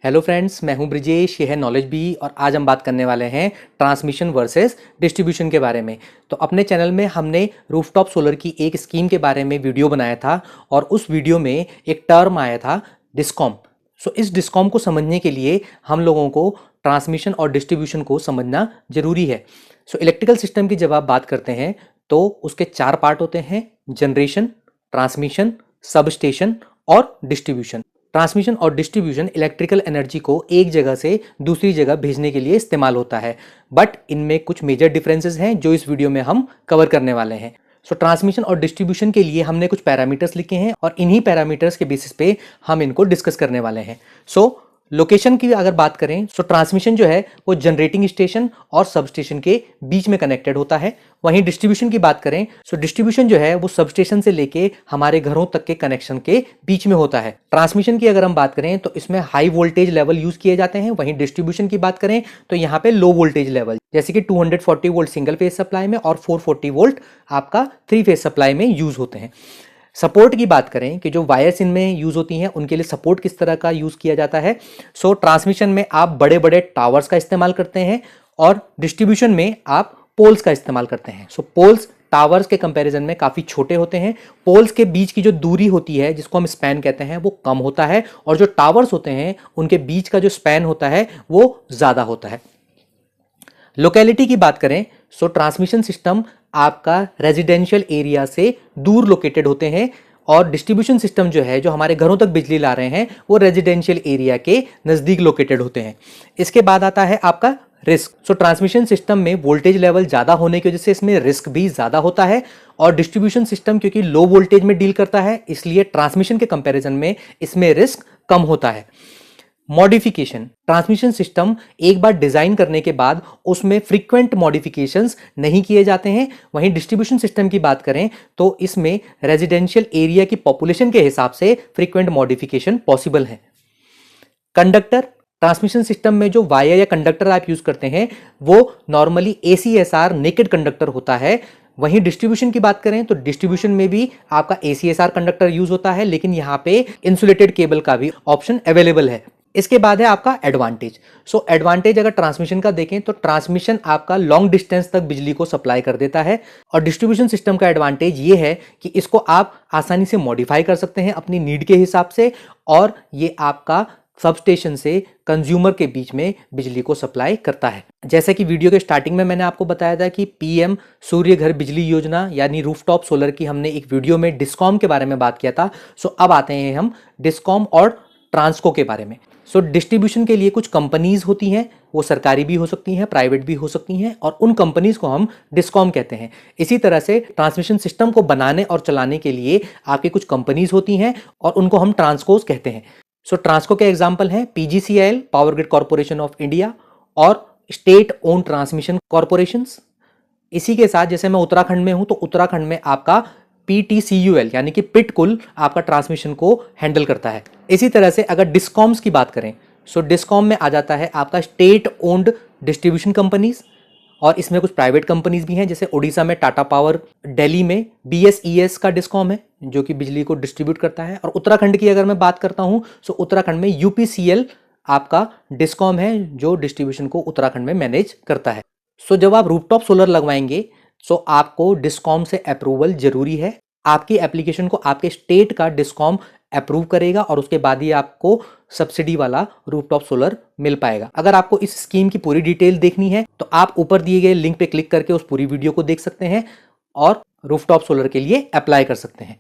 Hello friends, मैं हूं ब्रिजेश, ये है नॉलेज बी और आज हम बात करने वाले हैं ट्रांसमिशन वर्सेस डिस्ट्रीब्यूशन के बारे में। तो अपने चैनल में हमने रूफटॉप सोलर की एक स्कीम के बारे में वीडियो बनाया था और उस वीडियो में एक टर्म आया था डिस्कॉम। इस डिस्कॉम को समझने के लिए हम लोगों को ट्रांसमिशन और डिस्ट्रीब्यूशन को समझना जरूरी है। इलेक्ट्रिकल सिस्टम की जब आप बात करते हैं तो उसके 4 पार्ट होते हैं: जनरेशन, ट्रांसमिशन, सब स्टेशन और डिस्ट्रीब्यूशन। ट्रांसमिशन और डिस्ट्रीब्यूशन इलेक्ट्रिकल एनर्जी को एक जगह से दूसरी जगह भेजने के लिए इस्तेमाल होता है, बट इनमें कुछ मेजर डिफरेंसेस हैं जो इस वीडियो में हम कवर करने वाले हैं। ट्रांसमिशन और डिस्ट्रीब्यूशन के लिए हमने कुछ पैरामीटर्स लिखे हैं और इन्हीं पैरामीटर्स के बेसिस पे हम इनको डिस्कस करने वाले हैं। लोकेशन की अगर बात करें ट्रांसमिशन जो है वो जनरेटिंग स्टेशन और सब स्टेशन के बीच में कनेक्टेड होता है। वहीं डिस्ट्रीब्यूशन की बात करें डिस्ट्रीब्यूशन जो है वो सब स्टेशन से लेके हमारे घरों तक के कनेक्शन के बीच में होता है। ट्रांसमिशन की अगर हम बात करें तो इसमें हाई वोल्टेज लेवल यूज किए जाते हैं। वहीं डिस्ट्रीब्यूशन की बात करें तो यहाँ पे लो वोल्टेज लेवल, जैसे कि 240 वोल्ट सिंगल फेज सप्लाई में और 440 वोल्ट आपका 3 फेज सप्लाई में यूज होते हैं। सपोर्ट की बात करें कि जो वायर्स इनमें यूज होती हैं उनके लिए सपोर्ट किस तरह का यूज किया जाता है। ट्रांसमिशन में आप बड़े बड़े टावर्स का इस्तेमाल करते हैं और डिस्ट्रीब्यूशन में आप पोल्स का इस्तेमाल करते हैं। पोल्स टावर्स के कंपैरिजन में काफी छोटे होते हैं। पोल्स के बीच की जो दूरी होती है जिसको हम स्पैन कहते हैं वो कम होता है और जो टावर्स होते हैं उनके बीच का जो स्पैन होता है वो ज्यादा होता है। लोकेलिटी की बात करें ट्रांसमिशन सिस्टम आपका रेजिडेंशियल एरिया से दूर लोकेटेड होते हैं और डिस्ट्रीब्यूशन सिस्टम जो है जो हमारे घरों तक बिजली ला रहे हैं वो रेजिडेंशियल एरिया के नजदीक लोकेटेड होते हैं। इसके बाद आता है आपका रिस्क। ट्रांसमिशन सिस्टम में वोल्टेज लेवल ज्यादा होने की वजह से इसमें रिस्क भी ज्यादा होता है और डिस्ट्रीब्यूशन सिस्टम क्योंकि लो वोल्टेज में डील करता है इसलिए ट्रांसमिशन के कंपैरिजन में इसमें रिस्क कम होता है। मॉडिफिकेशन, ट्रांसमिशन सिस्टम एक बार डिजाइन करने के बाद उसमें फ्रीक्वेंट मॉडिफिकेशंस नहीं किए जाते हैं। वहीं डिस्ट्रीब्यूशन सिस्टम की बात करें तो इसमें रेजिडेंशियल एरिया की पॉपुलेशन के हिसाब से फ्रीक्वेंट मॉडिफिकेशन पॉसिबल है। कंडक्टर, ट्रांसमिशन सिस्टम में जो वायर या कंडक्टर आप यूज करते हैं वो नॉर्मली ACSR नेकेड कंडक्टर होता है। वहीं डिस्ट्रीब्यूशन की बात करें तो डिस्ट्रीब्यूशन में भी आपका ACSR कंडक्टर यूज होता है, लेकिन यहां पे इंसुलेटेड केबल का भी ऑप्शन अवेलेबल है। इसके बाद है आपका एडवांटेज। एडवांटेज अगर ट्रांसमिशन का देखें तो ट्रांसमिशन आपका लॉन्ग डिस्टेंस तक बिजली को सप्लाई कर देता है और डिस्ट्रीब्यूशन सिस्टम का एडवांटेज ये है कि इसको आप आसानी से मॉडिफाई कर सकते हैं अपनी नीड के हिसाब से और ये आपका सब स्टेशन से कंज्यूमर के बीच में बिजली को सप्लाई करता है। जैसा कि वीडियो के स्टार्टिंग में मैंने आपको बताया था कि PM सूर्य घर बिजली योजना यानी रूफटॉप सोलर की हमने एक वीडियो में डिस्कॉम के बारे में बात किया था। अब आते हैं हम डिस्कॉम और ट्रांसको के बारे में। डिस्ट्रीब्यूशन के लिए कुछ कंपनीज होती हैं, वो सरकारी भी हो सकती हैं, प्राइवेट भी हो सकती हैं और उन कंपनीज को हम डिस्कॉम कहते हैं। इसी तरह से ट्रांसमिशन सिस्टम को बनाने और चलाने के लिए आपकी कुछ कंपनीज होती हैं और उनको हम ट्रांसकोस कहते हैं। ट्रांसको के एग्जाम्पल हैं PGCIL, power grid corporation of India और स्टेट ओन ट्रांसमिशन कॉर्पोरेशंस। इसी के साथ जैसे मैं उत्तराखंड में हूं तो उत्तराखंड में आपका PTCUL यानी कि पिटकुल आपका ट्रांसमिशन को हैंडल करता है। इसी तरह से अगर डिस्कॉम्स की बात करें डिस्कॉम में आ जाता है आपका स्टेट ओन्ड डिस्ट्रीब्यूशन कंपनीज और इसमें कुछ प्राइवेट कंपनीज भी हैं, जैसे उड़ीसा में टाटा पावर, दिल्ली में BSES का डिस्कॉम है जो कि बिजली को डिस्ट्रीब्यूट करता है और उत्तराखंड की अगर मैं बात करता हूं उत्तराखंड में UPCL आपका डिस्कॉम है जो डिस्ट्रीब्यूशन को उत्तराखंड में मैनेज करता है। जब आप रूफटॉप सोलर लगवाएंगे आपको डिस्कॉम से अप्रूवल जरूरी है। आपकी एप्लीकेशन को आपके स्टेट का डिस्कॉम अप्रूव करेगा और उसके बाद ही आपको सब्सिडी वाला रूफटॉप सोलर मिल पाएगा। अगर आपको इस स्कीम की पूरी डिटेल देखनी है तो आप ऊपर दिए गए लिंक पे क्लिक करके उस पूरी वीडियो को देख सकते हैं और रूफटॉप सोलर के लिए अप्लाई कर सकते हैं।